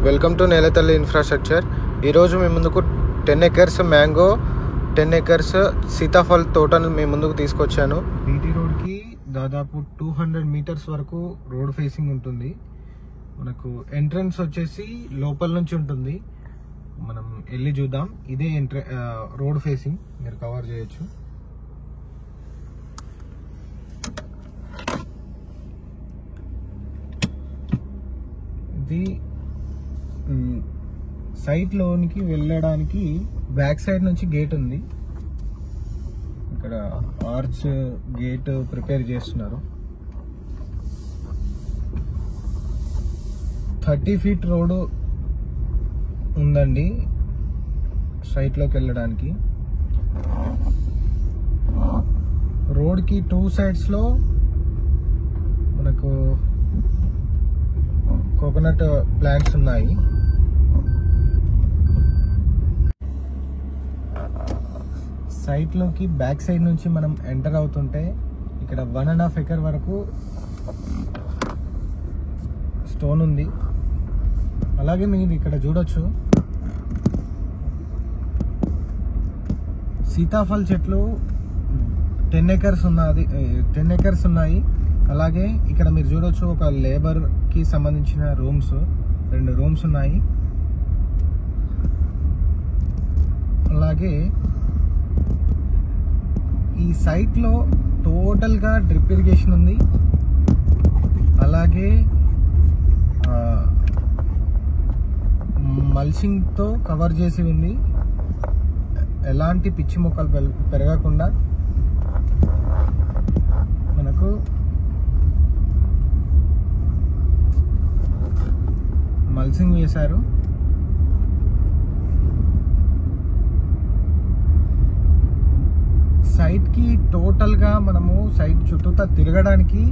Welcome to నేలతల్లి infrastructure. ఈరోజు మీ ముందుకు 10 acres మ్యాంగో, 10 acres సీతాఫల్ తోటను మీ ముందుకు తీసుకొచ్చాను. బీటీ రోడ్కి దాదాపు 200 meters వరకు రోడ్ ఫేసింగ్ ఉంటుంది. మనకు ఎంట్రన్స్ వచ్చేసి లోపల నుంచి ఉంటుంది. మనం వెళ్ళి చూద్దాం. ఇదే రోడ్ ఫేసింగ్ మీరు కవర్ చేయొచ్చు. ఇది సైట్ లోనికి వెళ్ళడానికి బ్యాక్ సైడ్ నుంచి గేట్ ఉంది. ఇక్కడ ఆర్చ్ గేట్ ప్రిపేర్ చేస్తున్నారు. 30 feet రోడ్ ఉందండి సైట్ లోకి వెళ్ళడానికి. రోడ్ కి 2 sides లో మనకు కోకోనట్ ప్లాంట్స్ ఉన్నాయి. సైట్ లోకి బ్యాక్ సైడ్ నుంచి మనం ఎంటర్ అవుతుంటే ఇక్కడ 1.5 acre వరకు స్టోన్ ఉంది. అలాగే మీరు ఇక్కడ చూడొచ్చు సీతాఫల్ చెట్లు 10 acres ఉన్నాయి. అలాగే ఇక్కడ మీరు చూడొచ్చు ఒక లేబర్ కి సంబంధించిన రూమ్స్, 2 rooms ఉన్నాయి. అలాగే ఈ సైట్ లో టోటల్ గా డ్రిప్ ఇరిగేషన్ ఉంది. అలాగే మల్చింగ్ తో కవర్ చేసి ఉంది. ఎలాంటి పిచ్చి మొక్కలు పెరగకుండా మనకు మల్చింగ్ చేశారు. సైట్ కి టోటల్ గా మనము సైట్ చుట్టూతా తిరగడానికి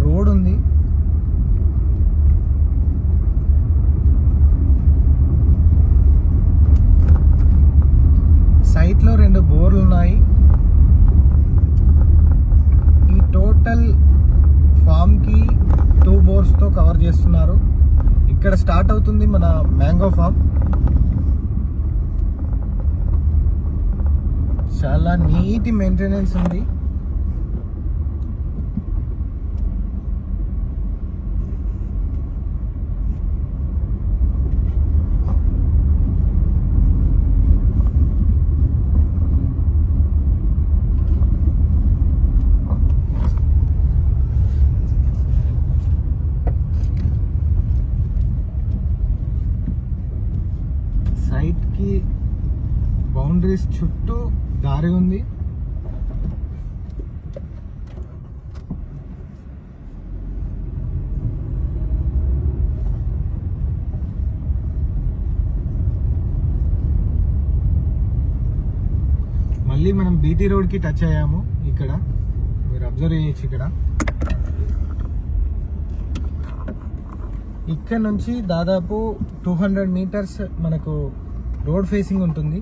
రోడ్ ఉంది. సైట్ లో 2 బోర్లు ఉన్నాయి. ఈ టోటల్ ఫామ్ కి 2 bores తో కవర్ చేస్తున్నారు. ఇక్కడ స్టార్ట్ అవుతుంది మన మ్యాంగో ఫామ్. చాలా నీట్ మెయింటెనెన్స్ ఉంది. సైట్ కి బౌండరీస్ చుట్టూ దారి ఉంది. మళ్ళీ మనం బీటీ రోడ్ కి టచ్ అయ్యాము. ఇక్కడ మీరు అబ్జర్వ్ చేయొచ్చు. ఇక్కడ నుంచి దాదాపు 200 meters మనకు రోడ్ ఫేసింగ్ ఉంటుంది.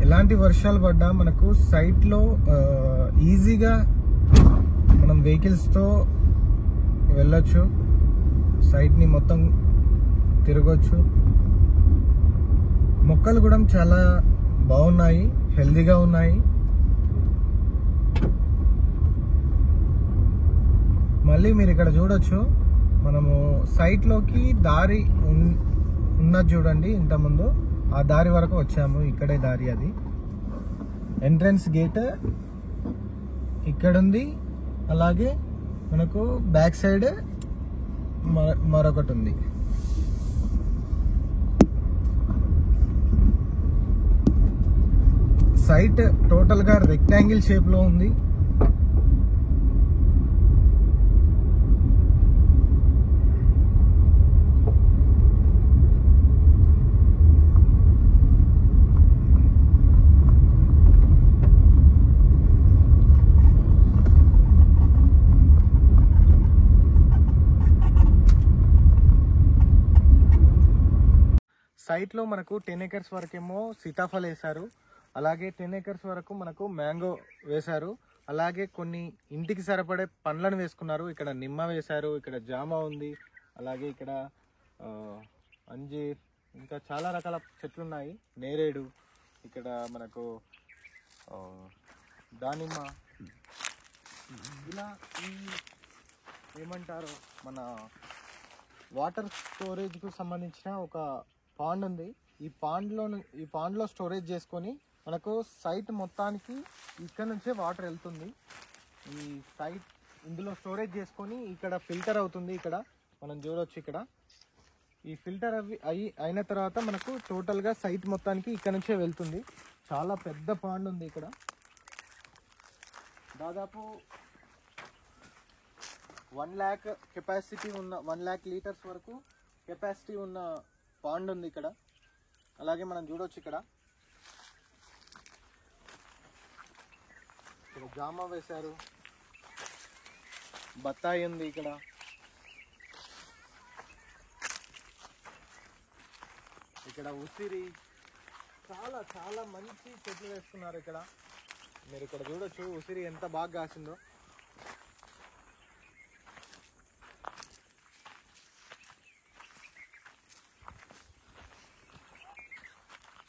ఎలాంటి వర్షాలు పడ్డా మనకు సైట్ లో ఈజీగా మనం వెహికల్స్ తో వెళ్ళొచ్చు. సైట్ ని మొత్తం తిరగొచ్చు. మొక్కలు కూడా చాలా బాగున్నాయి, హెల్దీగా ఉన్నాయి. మళ్ళీ మీరు ఇక్కడ చూడొచ్చు మనము సైట్ లోకి దారి ఉన్నది చూడండి. ఇంతకుముందు ఆ దారి వరకు వచ్చాము. ఇక్కడే దారి. అది ఎంట్రన్స్ గేట్ ఇక్కడ ఉంది. అలాగే మనకు బ్యాక్ సైడ్ మరొకటి ఉంది. సైట్ టోటల్ గా రెక్టాంగిల్ షేప్ లో ఉంది. సైట్లో మనకు 10 acres వరకేమో సీతాఫల్ వేశారు, అలాగే 10 acres వరకు మనకు మ్యాంగో వేశారు, అలాగే కొన్ని ఇంటికి సరిపడే పండ్లను వేసుకున్నారు. ఇక్కడ నిమ్మ వేశారు, ఇక్కడ జామ ఉంది, అలాగే ఇక్కడ అంజీర్, ఇంకా చాలా రకాల చెట్లు ఉన్నాయి, నేరేడు, ఇక్కడ మనకు దానిమ్మ, ఇలా ఈ ఏమంటారు మన వాటర్ స్టోరేజ్కు సంబంధించిన ఒక పాండ్ ఉంది. ఈ పాండ్లో స్టోరేజ్ చేసుకొని మనకు సైట్ మొత్తానికి ఇక్కడ నుంచే వాటర్ వెళ్తుంది. ఈ సైట్ ఇందులో స్టోరేజ్ చేసుకొని ఇక్కడ ఫిల్టర్ అవుతుంది. ఇక్కడ మనం చూడవచ్చు, ఇక్కడ ఈ ఫిల్టర్ అయిన తర్వాత మనకు టోటల్గా సైట్ మొత్తానికి ఇక్కడ నుంచే వెళ్తుంది. చాలా పెద్ద పాండ్ ఉంది ఇక్కడ, దాదాపు 1 lakh కెపాసిటీ ఉన్న 1 lakh లీటర్స్ వరకు కెపాసిటీ ఉన్న పాండ్ ఉంది ఇక్కడ. అలాగే మనం చూడవచ్చు, ఇక్కడ జామ వేశారు, బత్తాయి ఉంది, ఇక్కడ ఉసిరి, చాలా చాలా మంచి చెట్లు వేసుకున్నారు ఇక్కడ. మీరు ఇక్కడ చూడొచ్చు ఉసిరి ఎంత బాగా కాసిందో.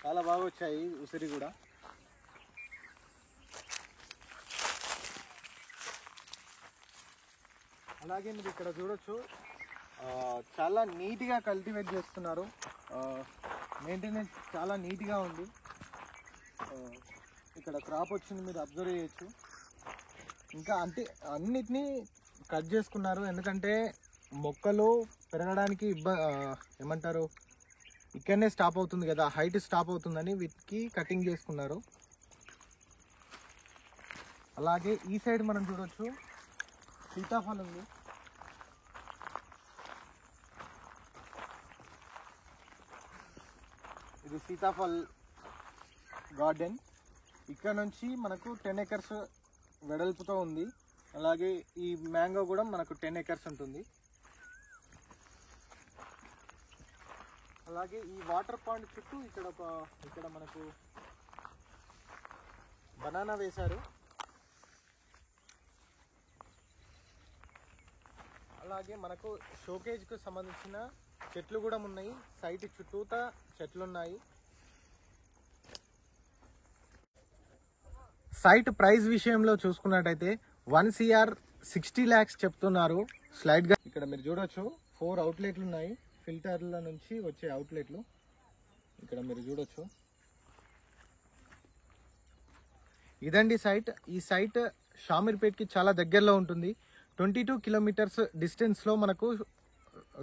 చాలా బాగా వచ్చాయి ఉసిరి కూడా. అలాగే మీరు ఇక్కడ చూడొచ్చు, చాలా నీట్గా కల్టివేట్ చేస్తున్నారు, మెయింటెనెన్స్ చాలా నీట్గా ఉంది. ఇక్కడ క్రాప్ వచ్చింది, మీరు అబ్జర్వ్ చేయొచ్చు. ఇంకా అన్నిటినీ కట్ చేసుకున్నారు, ఎందుకంటే మొక్కలు పెరగడానికి ఏమంటారు ఇక్కడనే స్టాప్ అవుతుంది కదా, హైట్ స్టాప్ అవుతుందని వీటికి కటింగ్ చేసుకున్నారు. అలాగే ఈ సైడ్ మనం చూడొచ్చు సీతాఫలం ఉంది. ఇది సీతాఫల్ గార్డెన్. ఇక్కడ నుంచి మనకు 10 acres వెడల్పుతో ఉంది. అలాగే ఈ మ్యాంగో కూడా మనకు 10 acres ఉంటుంది. అలాగే ఈ వాటర్ పాండ్ చుట్టూ ఇక్కడ మనకు బనానా వేశారు. అలాగే మనకు షోకేజ్కు సంబంధించిన చెట్లు కూడా ఉన్నాయి. సైట్ చుట్టూతా చెట్లు ఉన్నాయి. సైట్ ప్రైస్ విషయంలో చూసుకున్నట్టయితే 1 crore 60 lakhs చెప్తున్నారు స్లైడ్ గా. ఇక్కడ మీరు చూడొచ్చు 4 అవుట్లెట్లు ఉన్నాయి, ఫిల్టర్ల నుంచి వచ్చే అవుట్లెట్లు. ఇక్కడ మీరు చూడొచ్చు, ఇదండి సైట్. ఈ సైట్ షామీర్పేట్కి చాలా దగ్గరలో ఉంటుంది. 22 kilometers డిస్టెన్స్లో మనకు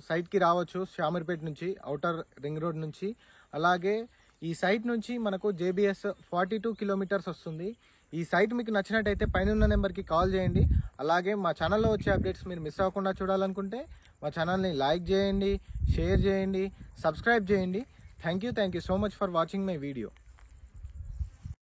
సైట్కి రావచ్చు షామీర్పేట్ నుంచి, ఔటర్ రింగ్ రోడ్ నుంచి. అలాగే ఈ సైట్ నుంచి మనకు JBS 42 kilometers వస్తుంది. ఈ సైట్ మీకు నచ్చినట్టయితే పైన ఉన్న నెంబర్కి కాల్ చేయండి. అలాగే మా ఛానల్లో వచ్చే అప్డేట్స్ మీరు మిస్ అవ్వకుండా చూడాలనుకుంటే మా ఛానల్ని లైక్ చేయండి, షేర్ చేయండి, సబ్స్క్రైబ్ చేయండి. Thank you so much for watching my video.